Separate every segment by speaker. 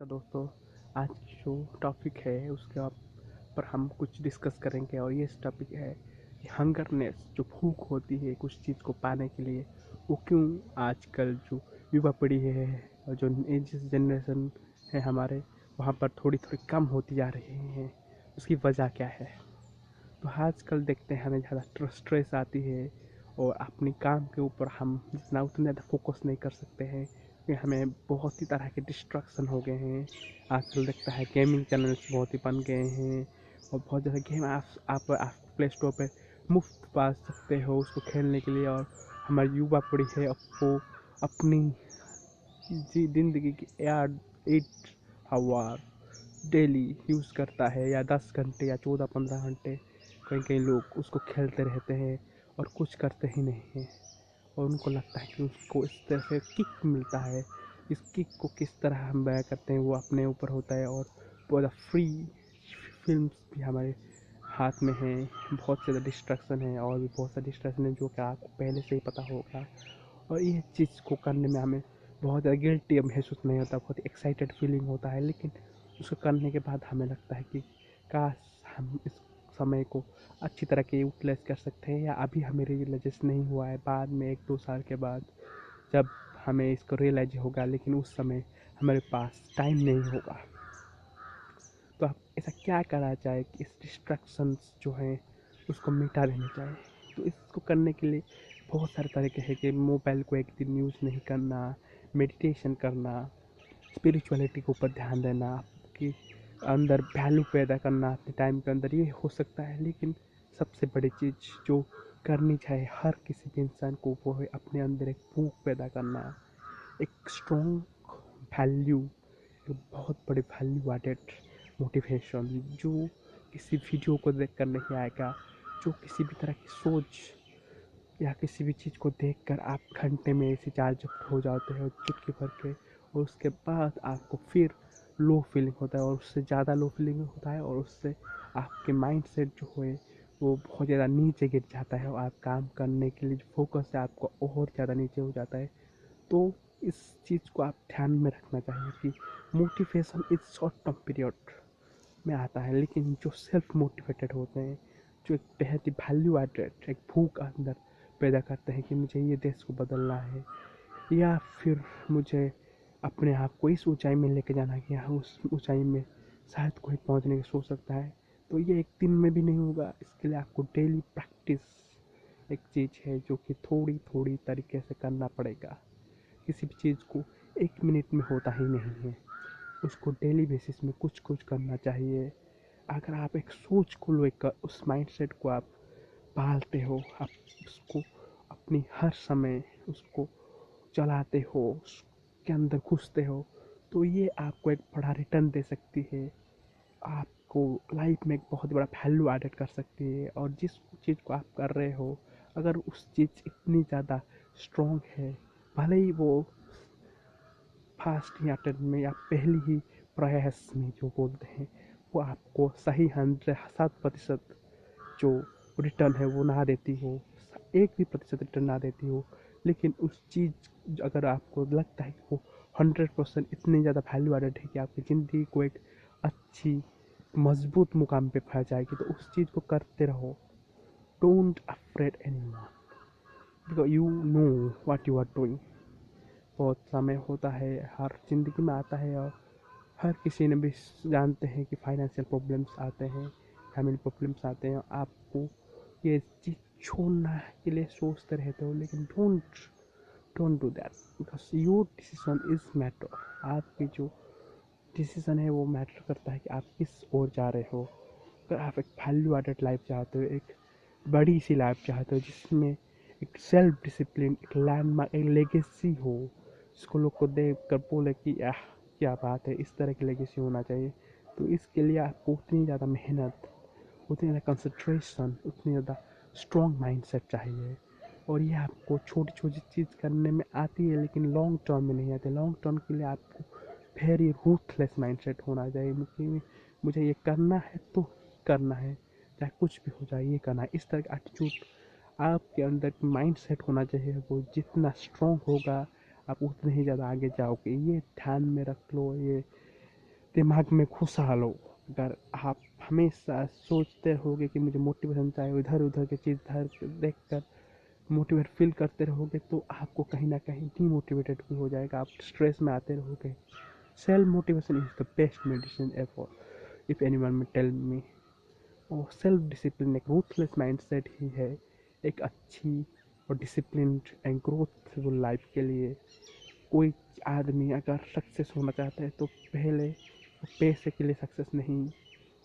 Speaker 1: नमस्कार दोस्तों। आज की जो टॉपिक है उसके पर हम कुछ डिस्कस करेंगे और ये टॉपिक है कि हंगरनेस जो भूख होती है कुछ चीज़ को पाने के लिए वो क्यों आजकल जो युवा पीढ़ी है और जो जिस जनरेशन है हमारे वहाँ पर थोड़ी थोड़ी कम होती जा रही है, उसकी वजह क्या है। तो आजकल देखते हैं हमें ज़्यादा स्ट्रेस आती है और अपनी काम के ऊपर हम जितना उतना ज़्यादा फोकस नहीं कर सकते हैं कि हमें बहुत ही तरह के डिस्ट्रैक्शन हो गए हैं। आजकल देखता है गेमिंग चैनल्स बहुत ही बन गए हैं और बहुत ज़्यादा गेम आप प्ले स्टोर पे मुफ्त पा सकते हो उसको खेलने के लिए। और हमारी युवा पीढ़ी है अब वो अपनी ज़िंदगी की 8 आवर डेली यूज़ करता है या 10 घंटे या 14-15 घंटे कहीं कहीं लोग उसको खेलते रहते हैं और कुछ करते ही नहीं हैं। और उनको लगता है कि उसको इस तरह से किक मिलता है। इस किक को किस तरह हम बयां करते हैं वो अपने ऊपर होता है। और बहुत ज़्यादा फ्री फिल्म्स भी हमारे हाथ में हैं, बहुत ज़्यादा डिस्ट्रैक्शन है और भी बहुत सारे डिस्ट्रैक्शन है जो कि आपको पहले से ही पता होगा। और ये चीज़ को करने में हमें बहुत ज़्यादा गिल्टी महसूस नहीं होता, बहुत एक्साइटेड फीलिंग होता है। लेकिन उसको करने के बाद हमें लगता है कि काश हम इस समय को अच्छी तरह के यूटिलाइज कर सकते हैं या अभी हमें रियलाइज नहीं हुआ है, बाद में 1-2 साल के बाद जब हमें इसको रियलाइज होगा, लेकिन उस समय हमारे पास टाइम नहीं होगा। तो आप ऐसा क्या करा जाए कि इस डिस्ट्रैक्शंस जो हैं उसको मिटा देना चाहिए। तो इसको करने के लिए बहुत सारे तरीके हैं कि मोबाइल को एक दिन यूज़ नहीं करना, मेडिटेशन करना, स्पिरिचुअलिटी के ऊपर ध्यान देना, आपके अंदर वैल्यू पैदा करना अपने टाइम के अंदर, ये हो सकता है। लेकिन सबसे बड़ी चीज़ जो करनी चाहिए हर किसी भी इंसान को वो है अपने अंदर एक भूख पैदा करना, एक स्ट्रॉन्ग वैल्यू, एक बहुत बड़ी वैल्यू एडेड मोटिवेशन जो किसी वीडियो को देखकर नहीं आएगा, जो किसी भी तरह की सोच या किसी भी चीज़ को देखकर आप घंटे में ऐसे चार्ज हो जाते हो चुटकी भर के, और उसके बाद आपको फिर लो फीलिंग होता है और उससे ज़्यादा लो फीलिंग होता है और उससे आपके माइंड सेट जो है वो बहुत ज़्यादा नीचे गिर जाता है और आप काम करने के लिए जो फोकस है आपको और ज़्यादा नीचे हो जाता है। तो इस चीज़ को आप ध्यान में रखना चाहिए कि motivation is short term period में आता है, लेकिन जो सेल्फ मोटिवेटेड होते हैं, जो एक बेहद ही वैल्यू एडेड एक भूख अंदर पैदा करते हैं कि मुझे ये देश को बदलना है या फिर मुझे अपने आप को इस ऊंचाई में लेके जाना है कि हाँ उस ऊंचाई में शायद कोई पहुंचने की सोच सकता है। तो ये एक दिन में भी नहीं होगा, इसके लिए आपको डेली प्रैक्टिस एक चीज़ है जो कि थोड़ी थोड़ी तरीके से करना पड़ेगा। किसी भी चीज़ को 1 मिनट में होता ही नहीं है, उसको डेली बेसिस में कुछ कुछ करना चाहिए। अगर आप एक सोच को लेकर उस माइंडसेट को आप पालते हो, आप उसको अपनी हर समय उसको चलाते हो, उसके अंदर घुसते हो, तो ये आपको एक बड़ा रिटर्न दे सकती है, आपको लाइफ में एक बहुत बड़ा वैल्यू एडेड कर सकती है। और जिस चीज़ को आप कर रहे हो अगर उस चीज़ इतनी ज़्यादा स्ट्रॉन्ग है, भले ही वो फास्ट या अटेम्प्ट में या पहली ही प्रयास में जो बोलते हैं वो आपको सही 107% जो रिटर्न है वो ना देती हो, 1 भी प्रतिशत रिटर्न ना देती हो, लेकिन उस चीज़ अगर आपको लगता है कि वो 100% इतनी ज़्यादा वैल्यू एडेड है कि आपकी ज़िंदगी को एक अच्छी मजबूत मुकाम पे पहुँचाएगी, तो उस चीज़ को करते रहो। Don't afraid anyone, because you know what you are doing. बहुत समय होता है, हर ज़िंदगी में आता है और हर किसी ने भी जानते हैं कि फाइनेंशियल प्रॉब्लम्स आते हैं, फैमिली प्रॉब्लम्स आते हैं। आपको ये चीज़ छोड़ना के लिए सोचते रहते हो, लेकिन don't don't do that, because your decision is matter. आपकी जो डिसीजन है वो मैटर करता है कि आप किस ओर जा रहे हो। अगर आप एक वैल्यू एडेड लाइफ चाहते हो, एक बड़ी सी लाइफ चाहते हो जिसमें एक सेल्फ डिसिप्लिन, एक लैंडमार्क, एक लेगेसी हो जिसको लोग को देख कर बोले कि आह क्या बात है, इस तरह की लेगेसी होना चाहिए, तो इसके लिए आपको उतनी ज़्यादा मेहनत, उतनी ज़्यादा कंसंट्रेशन, उतनी ज़्यादा स्ट्रॉन्ग माइंडसेट चाहिए। और ये आपको छोटी छोटी चीज़ करने में आती है लेकिन लॉन्ग टर्म में नहीं आती। लॉन्ग टर्म के लिए आपको वेरी रूथलेस माइंडसेट होना चाहिए कि मुझे ये करना है तो करना है, चाहे कुछ भी हो जाए ये करना है। इस तरह का एटीट्यूड आपके अंदर माइंड सेट होना चाहिए। वो जितना स्ट्रॉन्ग होगा आप उतने ही ज़्यादा आगे जाओगे, ये ध्यान में रख लो। ये दिमाग में घुसा लो। अगर आप हमेशा सोचते रहोगे कि मुझे मोटिवेशन चाहिए, इधर उधर की चीज़ इधर देख कर मोटिवेट फील करते रहोगे, तो आपको कहीं ना कहीं डीमोटिवेटेड भी हो जाएगा, आप स्ट्रेस में आते रहोगे। Self motivation is the best medicine ever if anyone में टेल मी। और सेल्फ डिसिप्लिन एक रूथलेस माइंडसेट ही है एक अच्छी और डिसिप्लिन्ड एंड ग्रोथफुल लाइफ के लिए। कोई आदमी अगर सक्सेस होना चाहता है तो पहले वो पैसे के लिए सक्सेस नहीं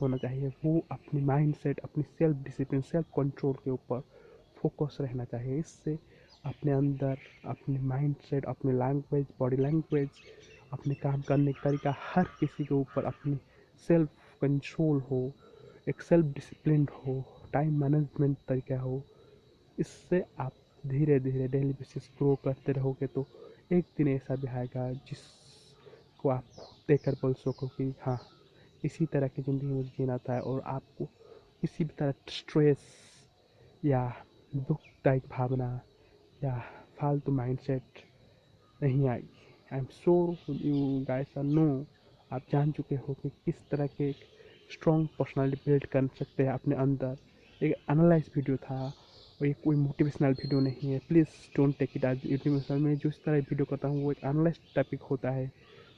Speaker 1: होना चाहिए, वो अपनी माइंडसेट, अपनी सेल्फ डिसिप्लिन, सेल्फ कंट्रोल के ऊपर फोकस रहना चाहिए। इससे अपने अंदर अपने माइंडसेट, अपनी लैंग्वेज, बॉडी लैंग्वेज, अपने काम करने का तरीका, हर किसी के ऊपर अपनी सेल्फ कंट्रोल हो, एक सेल्फ डिसिप्लिन हो, टाइम मैनेजमेंट तरीका हो। इससे आप धीरे धीरे डेली बेसिस ग्रो करते रहोगे, तो एक दिन ऐसा भी आएगा जिसको आप देखकर बोल सको कि हाँ, इसी तरह की ज़िंदगी मुझे जीना था, और आपको किसी भी तरह स्ट्रेस या दुखदायक भावना या फालतू माइंडसेट नहीं आएगी। I am sure you guys are no, आप जान चुके हो कि किस तरह के एक स्ट्रॉन्ग पर्सनालिटी बिल्ड कर सकते हैं अपने अंदर। एक एनालाइज वीडियो था और ये कोई मोटिवेशनल वीडियो नहीं है, please don't take it as motivational. मैं जो इस तरह वीडियो करता हूँ वो एक एनालाइज टॉपिक होता है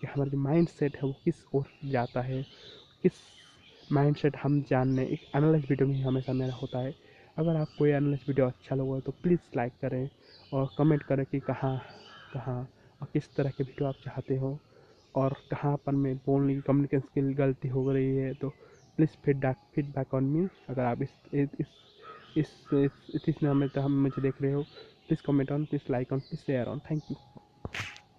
Speaker 1: कि हमारा जो माइंड सेट है वो किस ओर जाता है, किस माइंड सेट हम जानने, एक एनालाइज वीडियो में ही हमेशा मेरा होता है। अगर आपको ये एनालाइज वीडियो अच्छा लगा तो प्लीज़ लाइक करें और कमेंट करें कि कहाँ कहाँ और किस तरह के वीडियो आप चाहते हो, और कहाँ पर मैं बोलने की कम्युनिकेशन स्किल गलती हो रही है तो प्लीज़ फीडबैक ऑन मी। अगर आप इस इसमें हमें तो हम मुझे देख रहे हो, please comment on, please like on, please share on. Thank you.